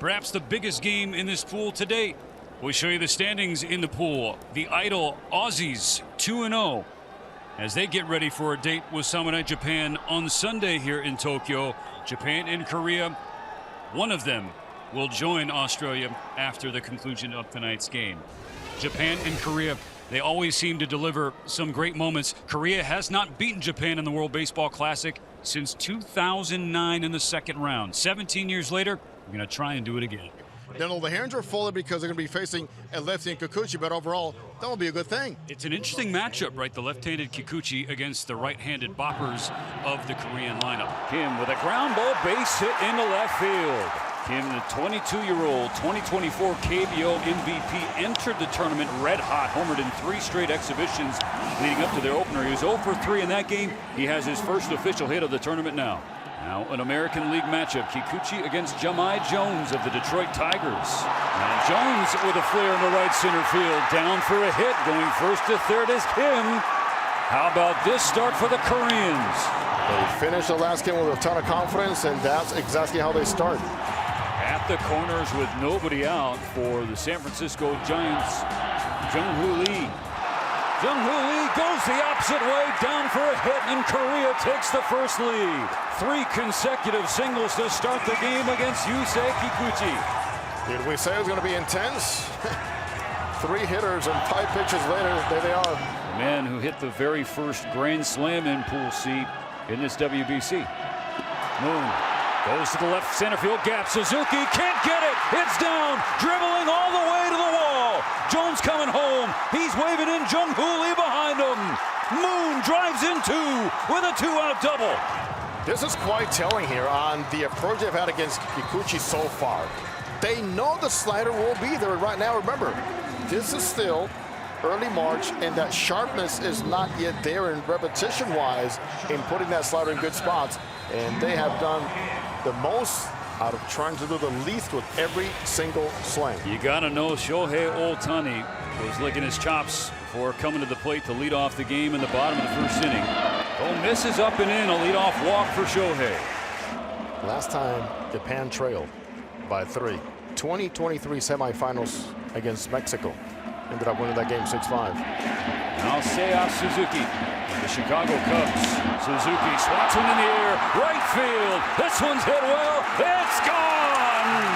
perhaps the biggest game in this pool to date. We'll show you the standings in the pool. The idle Aussies 2-0 as they get ready for a date with Samurai Japan on Sunday here in Tokyo. Japan and Korea, one of them will join Australia after the conclusion of tonight's game. Japan and Korea, they always seem to deliver some great moments. Korea has not beaten Japan in the World Baseball Classic since 2009 in the second round. 17 years later, we're going to try and do it again. The hands are full because they're going to be facing a lefty in Kikuchi, but overall, that will be a good thing. It's an interesting matchup, right? The left-handed Kikuchi against the right-handed boppers of the Korean lineup. Kim with a ground ball base hit into left field. Kim, the 22-year-old 2024 KBO MVP, entered the tournament red hot, homered in 3 straight exhibitions leading up to their opener. He was 0 for 3 in that game. He has his first official hit of the tournament now. Now an American League matchup, Kikuchi against Jahmai Jones of the Detroit Tigers. And Jones with a flare in the right center field, down for a hit, going first to third is Kim. How about this start for the Koreans? They finished the last game with a ton of confidence, and that's exactly how they start. At the corners with nobody out for the San Francisco Giants, Jung-Hoo Lee. Jung-Hoo Lee goes the opposite way, down for a hit, and Korea takes the first lead. 3 consecutive singles to start the game against Yusei Kikuchi. Did we say it was going to be intense? 3 hitters and 5 pitches later, there they are. The man who hit the very first grand slam in Pool C in this WBC. Moon goes to the left center field gap. Suzuki can't get it. It's down, dribbling all the way to the wall. Jones coming home. He's waving in Jung-Hoo Lee behind him. Moon drives in 2 with a 2-out double. This is quite telling here on the approach they've had against Kikuchi so far. They know the slider will be there right now. Remember, this is still early March, and that sharpness is not yet there in repetition-wise in putting that slider in good spots. And they have done the most out of trying to do the least with every single swing. You got to know Shohei Otani was licking his chops before coming to the plate to lead off the game in the bottom of the first inning. Oh, misses up and in, a leadoff walk for Shohei. Last time Japan trailed by 3. 2023 semifinals against Mexico. Ended up winning that game 6-5. Now Seiya Suzuki, the Chicago Cubs. Suzuki swats one in the air, right field. This one's hit well. It's gone!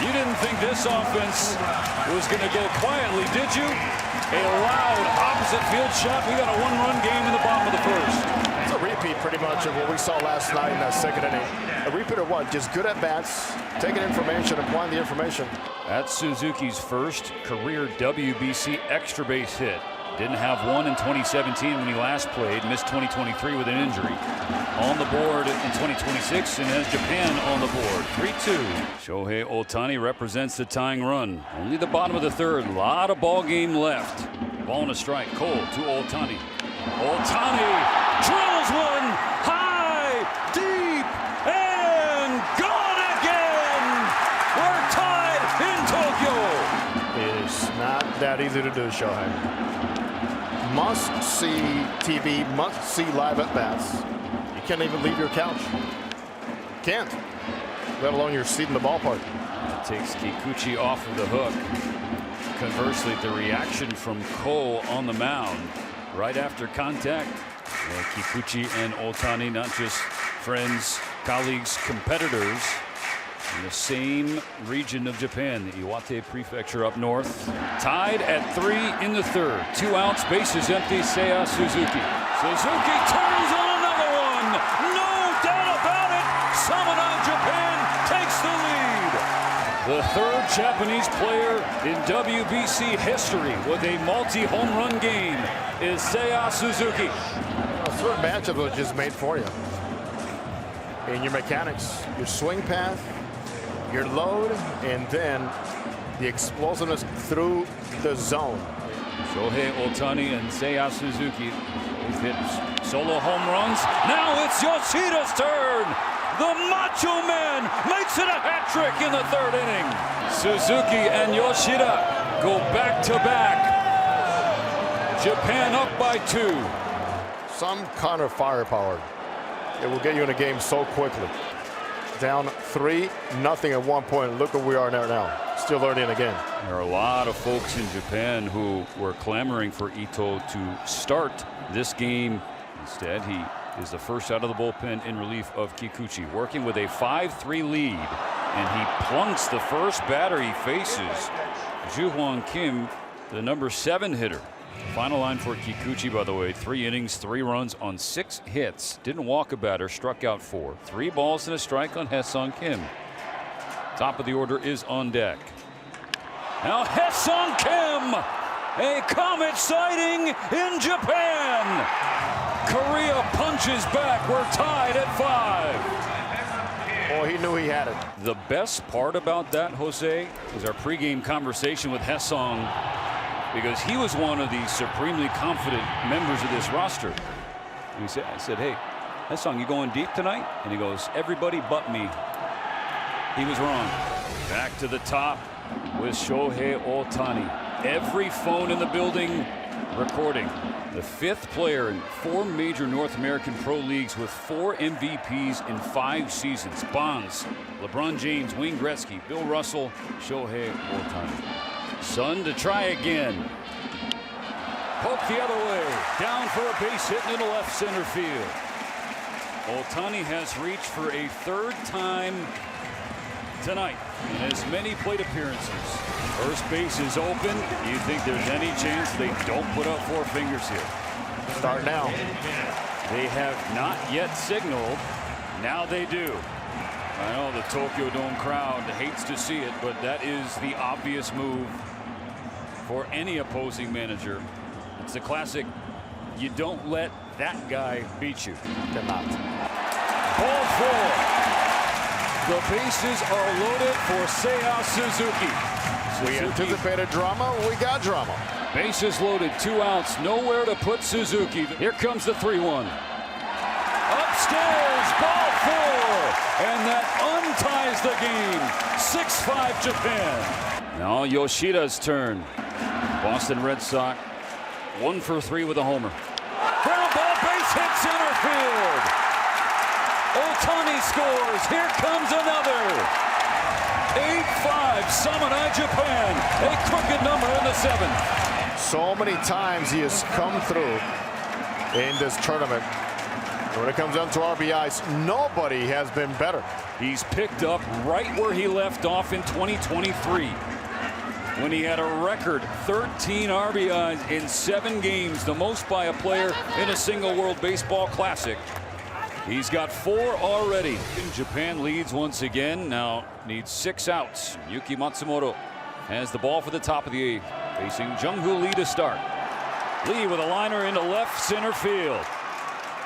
You didn't think this offense was going to go quietly, did you? A loud opposite field shot. We got a 1-run game in the bottom of the first. It's a repeat pretty much of what we saw last night in that second inning. A repeat of what? Just good at bats, taking information, applying the information. That's Suzuki's first career WBC extra base hit. Didn't have one in 2017 when he last played. Missed 2023 with an injury. On the board in 2026 and has Japan on the board. 3-2. Shohei Otani represents the tying run. Only the bottom of the third. A lot of ball game left. Ball and a strike. Cole to Otani. Otani drills one high, deep, and gone again. We're tied in Tokyo. It is not that easy to do, Shohei. Must-see TV, must-see live at-bats. You can't even leave your couch. Can't, let alone your seat in the ballpark. That takes Kikuchi off of the hook. Conversely, the reaction from Cole on the mound right after contact. Kikuchi and Otani, not just friends, colleagues, competitors in the same region of Japan, the Iwate Prefecture up north. Tied at 3 in the third. 2 outs, bases empty. Seiya Suzuki. Suzuki turns on another one. No doubt about it. Samurai Japan takes the lead. The 3rd Japanese player in WBC history with a multi-home run game is Seiya Suzuki. A 3rd matchup was just made for you. In your mechanics, your swing path, your load, and then the explosiveness through the zone. Shohei Otani and Seiya Suzuki both hit solo home runs. Now it's Yoshida's turn. The Macho Man makes it a hat trick in the 3rd inning. Suzuki and Yoshida go back to back. Japan up by 2. Some kind of firepower. It will get you in a game so quickly. down 3-0 at one point. Look where we are now. Still learning again. There are a lot of folks in Japan who were clamoring for Ito to start this game. Instead, he is the first out of the bullpen in relief of Kikuchi, working with a 5-3 lead, and he plunks the first batter he faces, Ju-Hwan Kim, the number 7 hitter. Final line for Kikuchi, by the way, 3 innings, 3 runs on 6 hits. Didn't walk a batter, struck out 4. 3 balls and a strike on Hae-Sung Kim. Top of the order is on deck. Now Hae-Sung Kim, a comet sighting in Japan. Korea punches back. We're tied at 5. Oh, he knew he had it. The best part about that, Jose, was our pregame conversation with Hae-Sung, because he was one of the supremely confident members of this roster. And I said, hey, Hae-Sung, you going deep tonight? And he goes, everybody but me. He was wrong. Back to the top with Shohei Otani. Every phone in the building recording. The 5th player in 4 major North American pro leagues with 4 MVPs in 5 seasons. Bonds, LeBron James, Wayne Gretzky, Bill Russell, Shohei Otani. Sun to try again. Poke the other way. Down for a base hit into left center field. Otani has reached for a 3rd time tonight in as many plate appearances. First base is open. You think there's any chance they don't put up 4 fingers here? Start now. They have not yet signaled. Now they do. I know the Tokyo Dome crowd hates to see it, but that is the obvious move for any opposing manager. It's the classic, you don't let that guy beat you. Cannot. Ball 4. The bases are loaded for Seiya Suzuki. We anticipated drama. We got drama. Bases loaded, 2 outs, nowhere to put Suzuki. Here comes the 3-1. Upstairs, ball 4, and that unties the game. 6-5 Japan. Now Yoshida's turn. Boston Red Sox 1 for 3 with a homer. Ground ball, base hit center field. Otani scores. Here comes another. 8-5 Samurai Japan. A crooked number in the 7th. So many times he has come through in this tournament. When it comes down to RBIs, nobody has been better. He's picked up right where he left off in 2023, when he had a record 13 RBIs in 7 games, the most by a player in a single World Baseball Classic. He's got 4 already. Japan leads once again, now needs 6 outs. Yuki Matsumoto has the ball for the top of the 8th, facing Jung-Hoo Lee to start. Lee with a liner into left center field.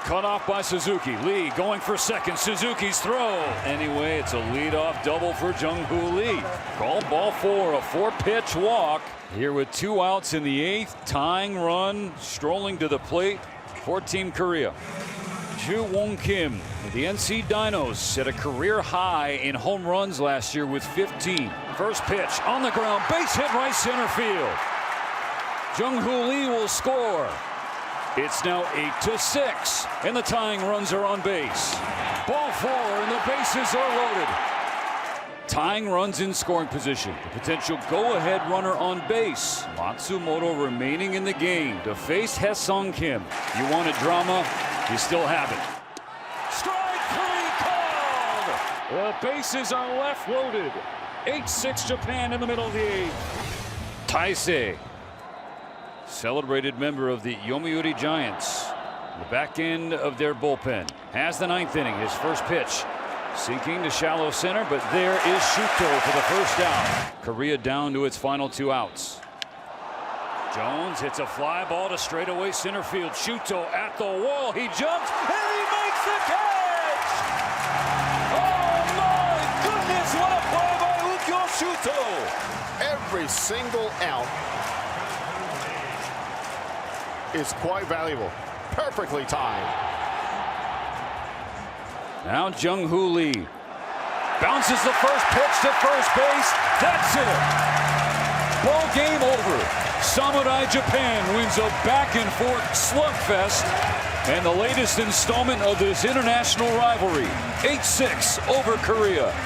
Cut off by Suzuki. Lee going for second. Suzuki's throw. Anyway, it's a leadoff double for Jung-Hoo Lee. Called ball 4, a 4-pitch walk. Here with 2 outs in the 8th, tying run, strolling to the plate for Team Korea. Ju-Hwan Kim with the NC Dinos set a career high in home runs last year with 15. First pitch on the ground, base hit right center field. Jung-Hoo Lee will score. It's now 8-6, and the tying runs are on base. Ball 4, and the bases are loaded. Tying runs in scoring position. The potential go-ahead runner on base. Matsumoto remaining in the game to face Hae-Sung Kim. You wanted drama, you still have it. Strike 3 called! The bases are left loaded. 8-6 Japan in the middle of the 8th. Taisei, celebrated member of the Yomiuri Giants, the back end of their bullpen, has the 9th inning. His first pitch sinking to shallow center, but there is Shuto for the first out. Korea down to its final 2 outs. Jones hits a fly ball to straightaway center field. Shuto at the wall. He jumps and he makes the catch. Oh my goodness, what a play by Ukyo Shuto. Every single out is quite valuable. Perfectly timed. Now Jung-Hoo Lee bounces the first pitch to first base. That's it. Ball game over. Samurai Japan wins a back and forth slugfest And the latest installment of this international rivalry, 8-6 over Korea.